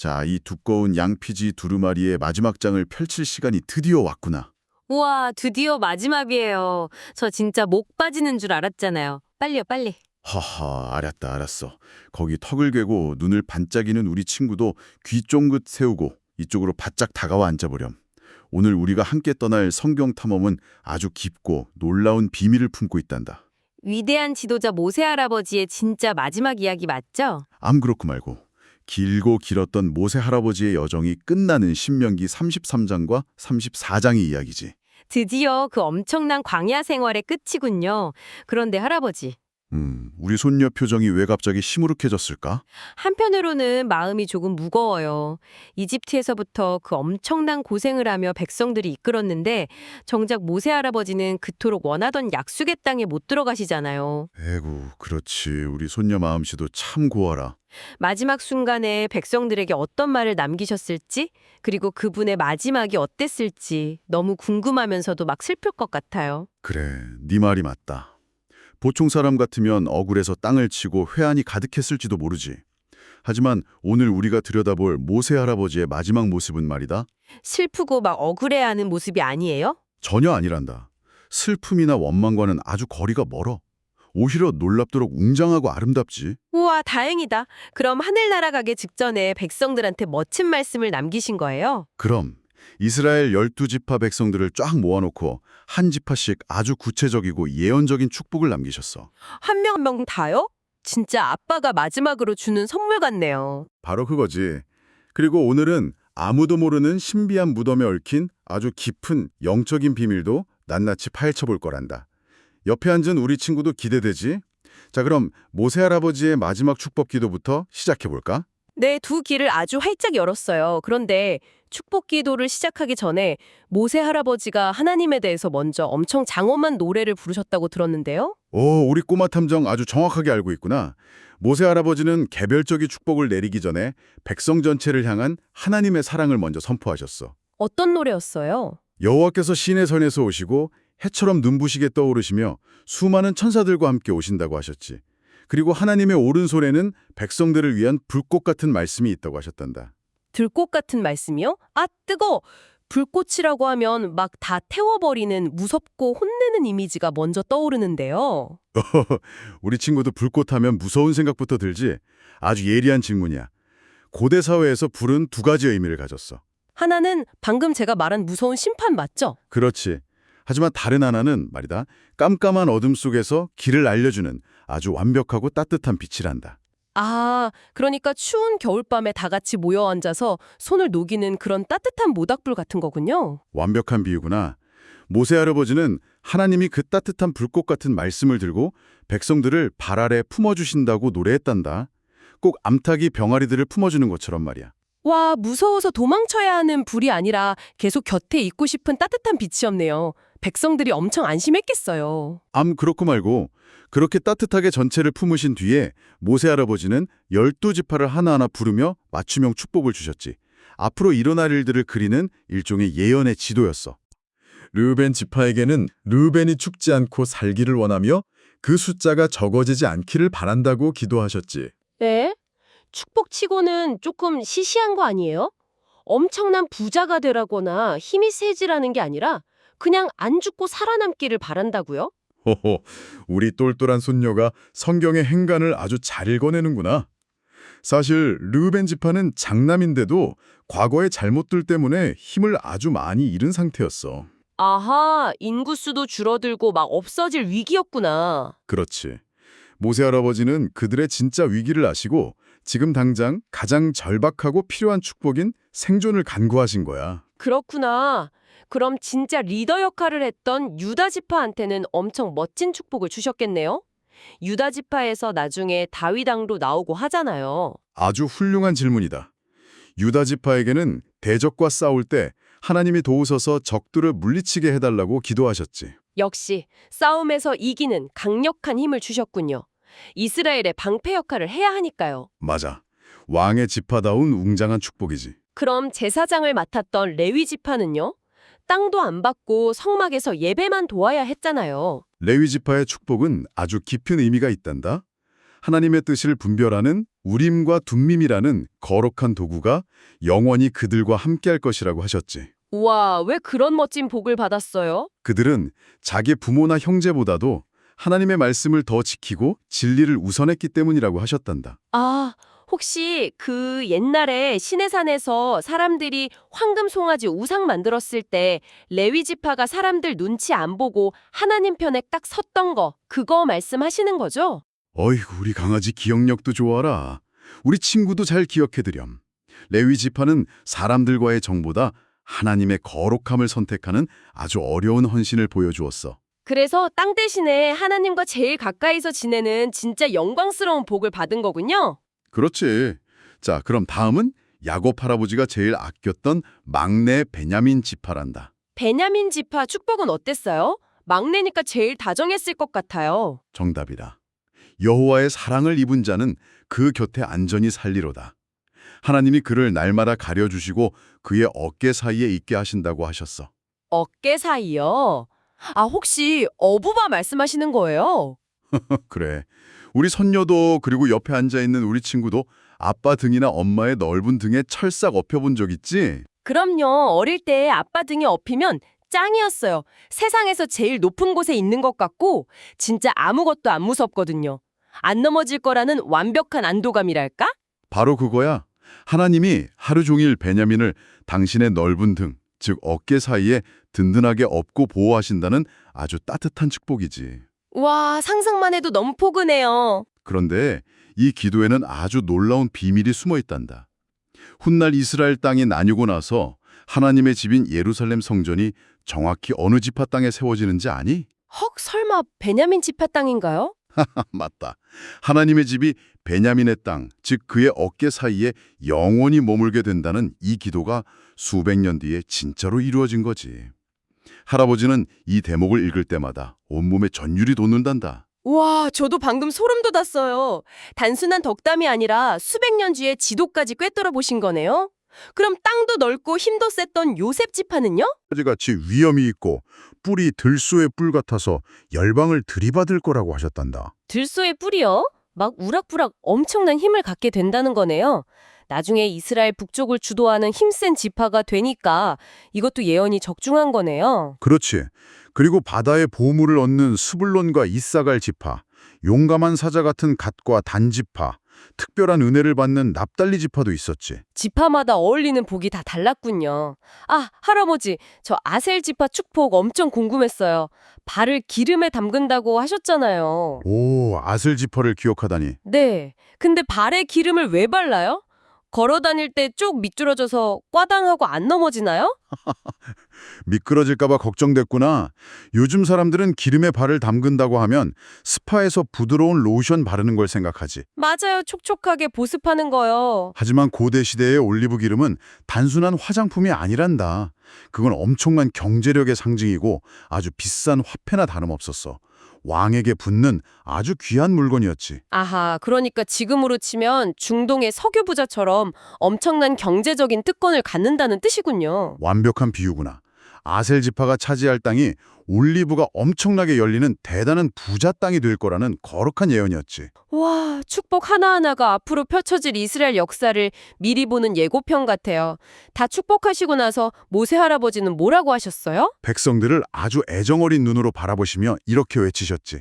자, 이 두꺼운 양피지 두루마리의 마지막 장을 펼칠 시간이 드디어 왔구나. 우와, 드디어 마지막이에요. 저 진짜 목 빠지는 줄 알았잖아요. 빨리요, 빨리. 하하, 알았어. 거기 턱을 괴고 눈을 반짝이는 우리 친구도 귀 쫑긋 세우고 이쪽으로 바짝 다가와 앉아보렴. 오늘 우리가 함께 떠날 성경 탐험은 아주 깊고 놀라운 비밀을 품고 있단다. 위대한 지도자 모세 할아버지의 진짜 마지막 이야기 맞죠? 암 그렇고 말고 길고 길었던 모세 할아버지의 여정이 끝나는 신명기 33장과 34장의 이야기지. 드디어 그 엄청난 광야 생활의 끝이군요. 그런데 할아버지, 우리 손녀 표정이 왜 갑자기 시무룩해졌을까? 한편으로는 마음이 조금 무거워요. 이집트에서부터 그 엄청난 고생을 하며 백성들이 이끌었는데 정작 모세 할아버지는 그토록 원하던 약속의 땅에 못 들어가시잖아요. 에구, 그렇지. 우리 손녀 마음씨도 참 고와라. 마지막 순간에 백성들에게 어떤 말을 남기셨을지, 그리고 그분의 마지막이 어땠을지 너무 궁금하면서도 막 슬플 것 같아요. 그래, 네 말이 맞다. 보통 사람 같으면 억울해서 땅을 치고 회한이 가득했을지도 모르지. 하지만 오늘 우리가 들여다볼 모세 할아버지의 마지막 모습은 말이다. 슬프고 막 억울해하는 모습이 아니에요? 전혀 아니란다. 슬픔이나 원망과는 아주 거리가 멀어. 오히려 놀랍도록 웅장하고 아름답지. 우와, 다행이다. 그럼 하늘 날아가기 직전에 백성들한테 멋진 말씀을 남기신 거예요? 그럼 이스라엘 12지파 백성들을 쫙 모아놓고 한 지파씩 아주 구체적이고 예언적인 축복을 남기셨어. 한 명 한 명 다요? 진짜 아빠가 마지막으로 주는 선물 같네요. 바로 그거지. 그리고 오늘은 아무도 모르는 신비한 무덤에 얽힌 아주 깊은 영적인 비밀도 낱낱이 파헤쳐 볼 거란다. 옆에 앉은 우리 친구도 기대되지? 자, 그럼 모세 할아버지의 마지막 축복 기도부터 시작해 볼까? 네, 두 귀를 아주 활짝 열었어요. 그런데 축복 기도를 시작하기 전에 모세 할아버지가 하나님에 대해서 먼저 엄청 장엄한 노래를 부르셨다고 들었는데요. 오, 우리 꼬마 탐정 아주 정확하게 알고 있구나. 모세 할아버지는 개별적인 축복을 내리기 전에 백성 전체를 향한 하나님의 사랑을 먼저 선포하셨어. 어떤 노래였어요? 여호와께서 시내 선에서 오시고 해처럼 눈부시게 떠오르시며 수많은 천사들과 함께 오신다고 하셨지. 그리고 하나님의 오른손에는 백성들을 위한 불꽃 같은 말씀이 있다고 하셨단다. 들꽃 같은 말씀이요? 아, 뜨거! 불꽃이라고 하면 막 다 태워버리는 무섭고 혼내는 이미지가 먼저 떠오르는데요. 우리 친구도 불꽃 하면 무서운 생각부터 들지? 아주 예리한 질문이야. 고대 사회에서 불은 두 가지 의미를 가졌어. 하나는 방금 제가 말한 무서운 심판 맞죠? 그렇지. 하지만 다른 하나는 말이다. 깜깜한 어둠 속에서 길을 알려주는 아주 완벽하고 따뜻한 빛이란다. 아, 그러니까 추운 겨울밤에 다 같이 모여 앉아서 손을 녹이는 그런 따뜻한 모닥불 같은 거군요. 완벽한 비유구나. 모세 할아버지는 하나님이 그 따뜻한 불꽃 같은 말씀을 들고 백성들을 발 아래 품어주신다고 노래했단다. 꼭 암탉이 병아리들을 품어주는 것처럼 말이야. 와, 무서워서 도망쳐야 하는 불이 아니라 계속 곁에 있고 싶은 따뜻한 빛이었네요. 백성들이 엄청 안심했겠어요. 그렇고 말고 그렇게 따뜻하게 전체를 품으신 뒤에 모세 할아버지는 12지파를 하나하나 부르며 맞춤형 축복을 주셨지. 앞으로 일어날 일들을 그리는 일종의 예언의 지도였어. 르우벤 지파에게는 르우벤이 죽지 않고 살기를 원하며 그 숫자가 적어지지 않기를 바란다고 기도하셨지. 네? 축복치고는 조금 시시한 거 아니에요? 엄청난 부자가 되라거나 힘이 세지라는 게 아니라 그냥 안 죽고 살아남기를 바란다고요? 호호, 우리 똘똘한 손녀가 성경의 행간을 아주 잘 읽어내는구나. 사실 르우벤 지파는 장남인데도 과거의 잘못들 때문에 힘을 아주 많이 잃은 상태였어. 아하, 인구수도 줄어들고 막 없어질 위기였구나. 그렇지. 모세 할아버지는 그들의 진짜 위기를 아시고 지금 당장 가장 절박하고 필요한 축복인 생존을 간구하신 거야. 그렇구나. 그럼 진짜 리더 역할을 했던 유다 지파한테는 엄청 멋진 축복을 주셨겠네요? 유다 지파에서 나중에 다윗 왕도 나오고 하잖아요. 아주 훌륭한 질문이다. 유다 지파에게는 대적과 싸울 때 하나님이 도우셔서 적들을 물리치게 해달라고 기도하셨지. 역시 싸움에서 이기는 강력한 힘을 주셨군요. 이스라엘의 방패 역할을 해야 하니까요. 맞아. 왕의 지파다운 웅장한 축복이지. 그럼 제사장을 맡았던 레위 지파는요? 땅도 안 받고 성막에서 예배만 도와야 했잖아요. 레위 지파의 축복은 아주 깊은 의미가 있단다. 하나님의 뜻을 분별하는 우림과 둠밈이라는 거룩한 도구가 영원히 그들과 함께할 것이라고 하셨지. 우와, 왜 그런 멋진 복을 받았어요? 그들은 자기 부모나 형제보다도 하나님의 말씀을 더 지키고 진리를 우선했기 때문이라고 하셨단다. 아, 혹시 그 옛날에 시내산에서 사람들이 황금 송아지 우상 만들었을 때 레위 지파가 사람들 눈치 안 보고 하나님 편에 딱 섰던 거, 그거 말씀하시는 거죠? 어이구, 우리 강아지 기억력도 좋아라. 우리 친구도 잘 기억해드렴. 레위 지파는 사람들과의 정보다 하나님의 거룩함을 선택하는 아주 어려운 헌신을 보여주었어. 그래서 땅 대신에 하나님과 제일 가까이서 지내는 진짜 영광스러운 복을 받은 거군요. 그렇지. 자, 그럼 다음은 야곱 할아버지가 제일 아꼈던 막내 베냐민 지파란다. 베냐민 지파 축복은 어땠어요? 막내니까 제일 다정했을 것 같아요. 정답이다. 여호와의 사랑을 입은 자는 그 곁에 안전히 살리로다. 하나님이 그를 날마다 가려주시고 그의 어깨 사이에 있게 하신다고 하셨어. 어깨 사이요? 아, 혹시 어부바 말씀하시는 거예요? 그래. 우리 손녀도 그리고 옆에 앉아있는 우리 친구도 아빠 등이나 엄마의 넓은 등에 철싹 엎여본 적 있지? 그럼요. 어릴 때 아빠 등에 엎이면 짱이었어요. 세상에서 제일 높은 곳에 있는 것 같고 진짜 아무것도 안 무섭거든요. 안 넘어질 거라는 완벽한 안도감이랄까? 바로 그거야. 하나님이 하루 종일 베냐민을 당신의 넓은 등, 즉 어깨 사이에 든든하게 업고 보호하신다는 아주 따뜻한 축복이지. 와, 상상만 해도 너무 포근해요. 그런데 이 기도에는 아주 놀라운 비밀이 숨어 있단다. 훗날 이스라엘 땅이 나뉘고 나서 하나님의 집인 예루살렘 성전이 정확히 어느 지파 땅에 세워지는지 아니? 헉, 설마 베냐민 지파 땅인가요? 맞다. 하나님의 집이 베냐민의 땅, 즉 그의 어깨 사이에 영원히 머물게 된다는 이 기도가 수백 년 뒤에 진짜로 이루어진 거지. 할아버지는 이 대목을 읽을 때마다 온몸에 전율이 돋는단다. 와, 저도 방금 소름 돋았어요. 단순한 덕담이 아니라 수백 년 뒤에 지도까지 꿰뚫어 보신 거네요? 그럼 땅도 넓고 힘도 셌던 요셉 지파는요? 같이 위엄이 있고 뿔이 들소의 뿔 같아서 열방을 들이받을 거라고 하셨단다. 들소의 뿔이요? 막 우락부락 엄청난 힘을 갖게 된다는 거네요. 나중에 이스라엘 북쪽을 주도하는 힘센 지파가 되니까 이것도 예언이 적중한 거네요. 그렇지. 그리고 바다의 보물을 얻는 스불론과 이사갈 지파, 용감한 사자 같은 갓과 단 지파, 특별한 은혜를 받는 납달리 지파도 있었지. 지파마다 어울리는 복이 다 달랐군요. 아, 할아버지, 저 아셀 지파 축복 엄청 궁금했어요. 발을 기름에 담근다고 하셨잖아요. 오, 아슬 지파를 기억하다니. 네, 근데 발에 기름을 왜 발라요? 걸어 다닐 때 쭉 미끄러져서 꽈당하고 안 넘어지나요? 미끄러질까봐 걱정됐구나. 요즘 사람들은 기름에 발을 담근다고 하면 스파에서 부드러운 로션 바르는 걸 생각하지. 맞아요, 촉촉하게 보습하는 거요. 하지만 고대 시대의 올리브 기름은 단순한 화장품이 아니란다. 그건 엄청난 경제력의 상징이고 아주 비싼 화폐나 다름없었어. 왕에게 붙는 아주 귀한 물건이었지. 아하, 그러니까 지금으로 치면 중동의 석유 부자처럼 엄청난 경제적인 특권을 갖는다는 뜻이군요. 완벽한 비유구나. 아셀 지파가 차지할 땅이 올리브가 엄청나게 열리는 대단한 부자 땅이 될 거라는 거룩한 예언이었지. 와, 축복 하나하나가 앞으로 펼쳐질 이스라엘 역사를 미리 보는 예고편 같아요. 다 축복하시고 나서 모세 할아버지는 뭐라고 하셨어요? 백성들을 아주 애정어린 눈으로 바라보시며 이렇게 외치셨지.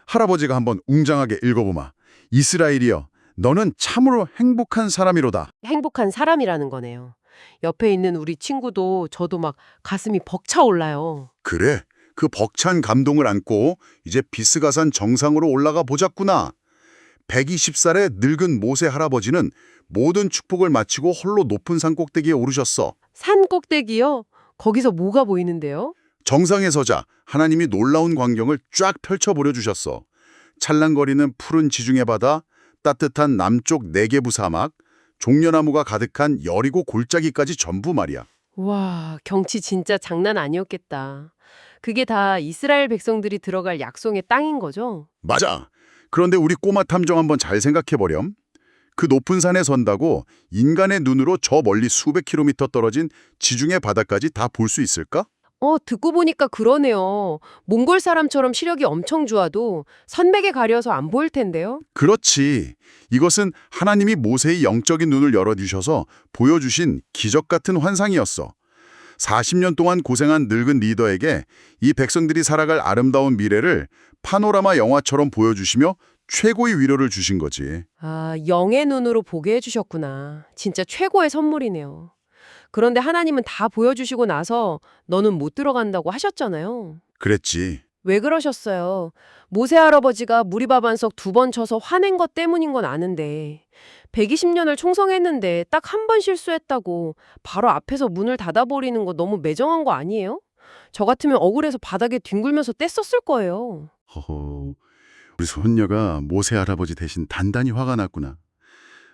할아버지가 한번 웅장하게 읽어보마. 이스라엘이여, 너는 참으로 행복한 사람이로다. 행복한 사람이라는 거네요. 옆에 있는 우리 친구도 저도 막 가슴이 벅차올라요. 그래, 그 벅찬 감동을 안고 이제 비스가산 정상으로 올라가 보자꾸나. 120살의 늙은 모세 할아버지는 모든 축복을 마치고 홀로 높은 산 꼭대기에 오르셨어. 산 꼭대기요? 거기서 뭐가 보이는데요? 정상에 서자 하나님이 놀라운 광경을 쫙 펼쳐보려 주셨어. 찰랑거리는 푸른 지중해 바다, 따뜻한 남쪽 네게부 사막, 종려나무가 가득한 여리고 골짜기까지 전부 말이야. 와, 경치 진짜 장난 아니었겠다. 그게 다 이스라엘 백성들이 들어갈 약속의 땅인 거죠? 맞아. 그런데 우리 꼬마 탐정 한번 잘 생각해보렴. 그 높은 산에 선다고 인간의 눈으로 저 멀리 수백 킬로미터 떨어진 지중해 바다까지 다 볼 수 있을까? 듣고 보니까 그러네요. 몽골 사람처럼 시력이 엄청 좋아도 산맥에 가려서 안 보일 텐데요. 그렇지. 이것은 하나님이 모세의 영적인 눈을 열어주셔서 보여주신 기적 같은 환상이었어. 40년 동안 고생한 늙은 리더에게 이 백성들이 살아갈 아름다운 미래를 파노라마 영화처럼 보여주시며 최고의 위로를 주신 거지. 아, 영의 눈으로 보게 해주셨구나. 진짜 최고의 선물이네요. 그런데 하나님은 다 보여주시고 나서 너는 못 들어간다고 하셨잖아요. 그랬지. 왜 그러셨어요? 모세 할아버지가 무리바반석 2번 쳐서 화낸 것 때문인 건 아는데 120년을 충성했는데 딱 한 번 실수했다고 바로 앞에서 문을 닫아버리는 거 너무 매정한 거 아니에요? 저 같으면 억울해서 바닥에 뒹굴면서 떼썼을 거예요. 허허, 우리 손녀가 모세 할아버지 대신 단단히 화가 났구나.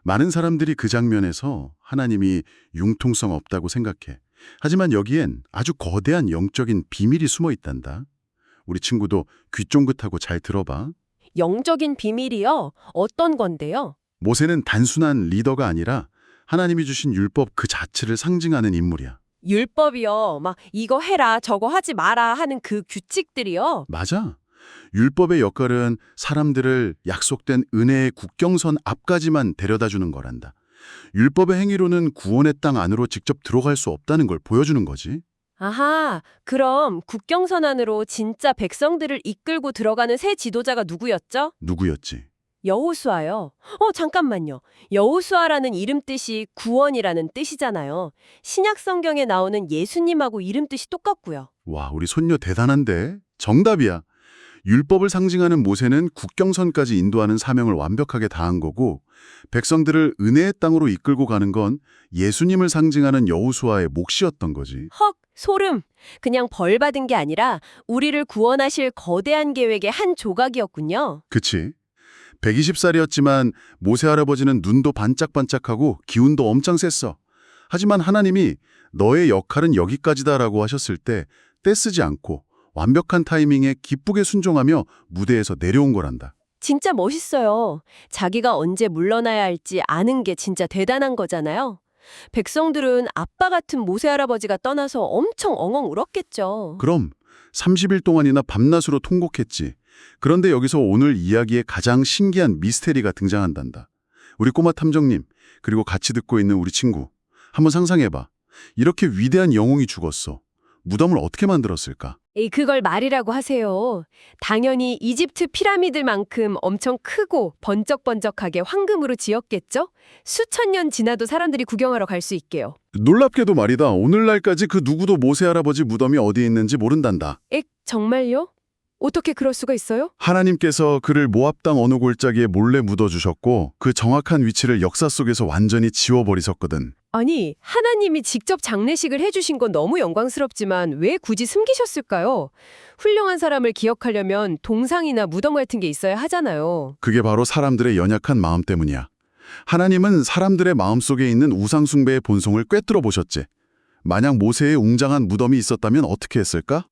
많은 사람들이 그 장면에서 하나님이 융통성 없다고 생각해. 하지만 여기엔 아주 거대한 영적인 비밀이 숨어 있단다. 우리 친구도 귀 쫑긋하고 잘 들어봐. 영적인 비밀이요? 어떤 건데요? 모세는 단순한 리더가 아니라 하나님이 주신 율법 그 자체를 상징하는 인물이야. 율법이요. 막 이거 해라, 저거 하지 마라 하는 그 규칙들이요. 맞아. 율법의 역할은 사람들을 약속된 은혜의 국경선 앞까지만 데려다 주는 거란다. 율법의 행위로는 구원의 땅 안으로 직접 들어갈 수 없다는 걸 보여주는 거지. 아하, 그럼 국경선 안으로 진짜 백성들을 이끌고 들어가는 새 지도자가 누구였죠? 누구였지? 여호수아요. 잠깐만요. 여호수아라는 이름 뜻이 구원이라는 뜻이잖아요. 신약 성경에 나오는 예수님하고 이름 뜻이 똑같고요. 와, 우리 손녀 대단한데? 정답이야. 율법을 상징하는 모세는 국경선까지 인도하는 사명을 완벽하게 다한 거고 백성들을 은혜의 땅으로 이끌고 가는 건 예수님을 상징하는 여호수아의 몫이었던 거지. 헉, 소름. 그냥 벌 받은 게 아니라 우리를 구원하실 거대한 계획의 한 조각이었군요. 그치? 120살이었지만 모세 할아버지는 눈도 반짝반짝하고 기운도 엄청 셌어. 하지만 하나님이 너의 역할은 여기까지다라고 하셨을 때 떼쓰지 않고 완벽한 타이밍에 기쁘게 순종하며 무대에서 내려온 거란다. 진짜 멋있어요. 자기가 언제 물러나야 할지 아는 게 진짜 대단한 거잖아요. 백성들은 아빠 같은 모세 할아버지가 떠나서 엄청 엉엉 울었겠죠. 그럼 30일 동안이나 밤낮으로 통곡했지. 그런데 여기서 오늘 이야기의 가장 신기한 미스테리가 등장한단다. 우리 꼬마 탐정님, 그리고 같이 듣고 있는 우리 친구. 한번 상상해봐. 이렇게 위대한 영웅이 죽었어. 무덤을 어떻게 만들었을까? 그걸 말이라고 하세요. 당연히 이집트 피라미드만큼 엄청 크고 번쩍번쩍하게 황금으로 지었겠죠? 수천 년 지나도 사람들이 구경하러 갈 수 있게요. 놀랍게도 말이다. 오늘날까지 그 누구도 모세 할아버지 무덤이 어디에 있는지 모른단다. 정말요? 어떻게 그럴 수가 있어요? 하나님께서 그를 모압 땅 어느 골짜기에 몰래 묻어주셨고 그 정확한 위치를 역사 속에서 완전히 지워버리셨거든. 아니, 하나님이 직접 장례식을 해주신 건 너무 영광스럽지만 왜 굳이 숨기셨을까요? 훌륭한 사람을 기억하려면 동상이나 무덤 같은 게 있어야 하잖아요. 그게 바로 사람들의 연약한 마음 때문이야. 하나님은 사람들의 마음속에 있는 우상 숭배의 본성을 꿰뚫어 보셨지. 만약 모세의 웅장한 무덤이 있었다면 어떻게 했을까?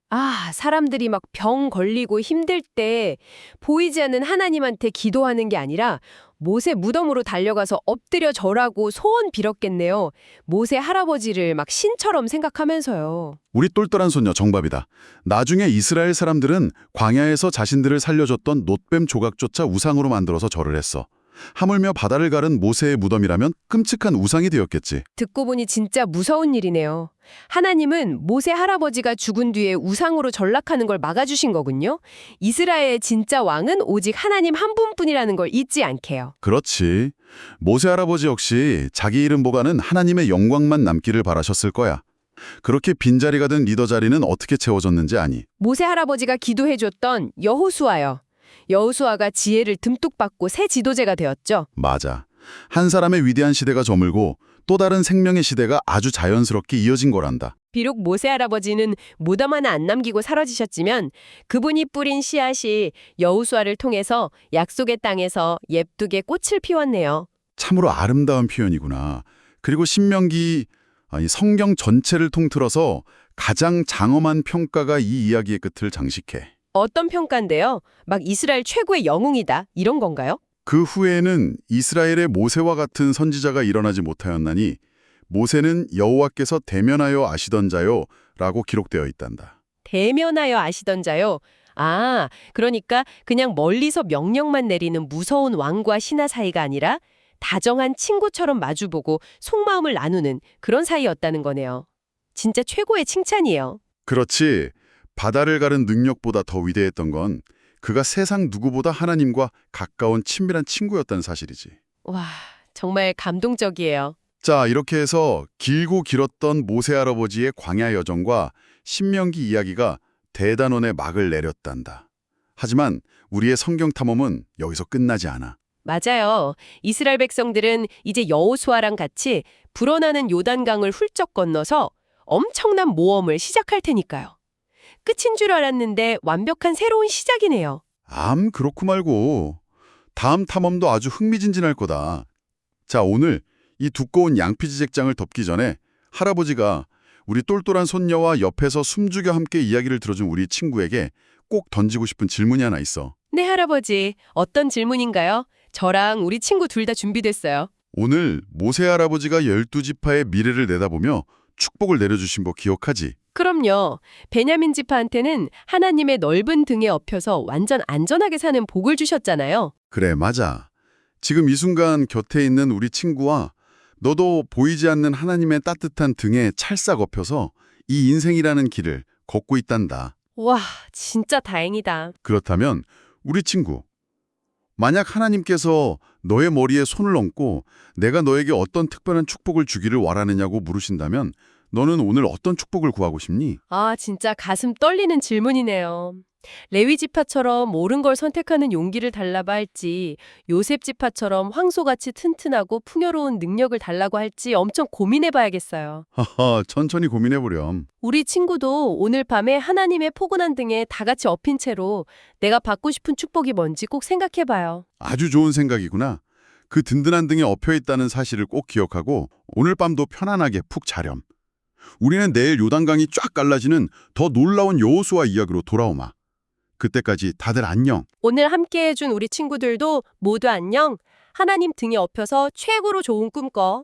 사람들이 막 병 걸리고 힘들 때 보이지 않는 하나님한테 기도하는 게 아니라 모세 무덤으로 달려가서 엎드려 절하고 소원 빌었겠네요. 모세 할아버지를 막 신처럼 생각하면서요. 우리 똘똘한 손녀 정답이다. 나중에 이스라엘 사람들은 광야에서 자신들을 살려줬던 놋뱀 조각조차 우상으로 만들어서 절을 했어. 하물며 바다를 가른 모세의 무덤이라면 끔찍한 우상이 되었겠지. 듣고 보니 진짜 무서운 일이네요. 하나님은 모세 할아버지가 죽은 뒤에 우상으로 전락하는 걸 막아주신 거군요. 이스라엘의 진짜 왕은 오직 하나님 한 분뿐이라는 걸 잊지 않게요. 그렇지. 모세 할아버지 역시 자기 이름보다는 하나님의 영광만 남기를 바라셨을 거야. 그렇게 빈자리가 된 리더 자리는 어떻게 채워졌는지 아니? 모세 할아버지가 기도해줬던 여호수아요. 여호수아가 지혜를 듬뿍 받고 새 지도자가 되었죠. 맞아. 한 사람의 위대한 시대가 저물고 또 다른 생명의 시대가 아주 자연스럽게 이어진 거란다. 비록 모세 할아버지는 무덤 하나 안 남기고 사라지셨지만 그분이 뿌린 씨앗이 여호수아를 통해서 약속의 땅에서 예쁘게 꽃을 피웠네요. 참으로 아름다운 표현이구나. 그리고 성경 전체를 통틀어서 가장 장엄한 평가가 이 이야기의 끝을 장식해. 어떤 평가인데요? 막 이스라엘 최고의 영웅이다 이런 건가요? 그 후에는 이스라엘의 모세와 같은 선지자가 일어나지 못하였나니 모세는 여호와께서 대면하여 아시던 자요 라고 기록되어 있단다. 대면하여 아시던 자요. 아, 그러니까 그냥 멀리서 명령만 내리는 무서운 왕과 신하 사이가 아니라 다정한 친구처럼 마주보고 속마음을 나누는 그런 사이였다는 거네요. 진짜 최고의 칭찬이에요. 그렇지. 바다를 가른 능력보다 더 위대했던 건 그가 세상 누구보다 하나님과 가까운 친밀한 친구였다는 사실이지. 와, 정말 감동적이에요. 자, 이렇게 해서 길고 길었던 모세 할아버지의 광야 여정과 신명기 이야기가 대단원의 막을 내렸단다. 하지만 우리의 성경 탐험은 여기서 끝나지 않아. 맞아요. 이스라엘 백성들은 이제 여호수아랑 같이 불어나는 요단강을 훌쩍 건너서 엄청난 모험을 시작할 테니까요. 끝인 줄 알았는데 완벽한 새로운 시작이네요. 그렇고 말고. 다음 탐험도 아주 흥미진진할 거다. 자, 오늘 이 두꺼운 양피지 책장을 덮기 전에 할아버지가 우리 똘똘한 손녀와 옆에서 숨죽여 함께 이야기를 들어준 우리 친구에게 꼭 던지고 싶은 질문이 하나 있어. 네, 할아버지. 어떤 질문인가요? 저랑 우리 친구 둘 다 준비됐어요. 오늘 모세 할아버지가 12지파의 미래를 내다보며 축복을 내려주신 거 기억하지? 그럼요. 베냐민 지파한테는 하나님의 넓은 등에 업혀서 완전 안전하게 사는 복을 주셨잖아요. 그래, 맞아. 지금 이 순간 곁에 있는 우리 친구와 너도 보이지 않는 하나님의 따뜻한 등에 찰싹 업혀서 이 인생이라는 길을 걷고 있단다. 와, 진짜 다행이다. 그렇다면 우리 친구, 만약 하나님께서 너의 머리에 손을 얹고 내가 너에게 어떤 특별한 축복을 주기를 원하느냐고 물으신다면 너는 오늘 어떤 축복을 구하고 싶니? 아, 진짜 가슴 떨리는 질문이네요. 레위 지파처럼 옳은 걸 선택하는 용기를 달라고 할지, 요셉 지파처럼 황소같이 튼튼하고 풍요로운 능력을 달라고 할지 엄청 고민해봐야겠어요. 하하, 천천히 고민해보렴. 우리 친구도 오늘 밤에 하나님의 포근한 등에 다 같이 엎인 채로 내가 받고 싶은 축복이 뭔지 꼭 생각해봐요. 아주 좋은 생각이구나. 그 든든한 등에 엎여있다는 사실을 꼭 기억하고 오늘 밤도 편안하게 푹 자렴. 우리는 내일 요단강이 쫙 갈라지는 더 놀라운 여호수아 이야기로 돌아오마. 그때까지 다들 안녕. 오늘 함께 해준 우리 친구들도 모두 안녕. 하나님 등에 엎여서 최고로 좋은 꿈 꿔.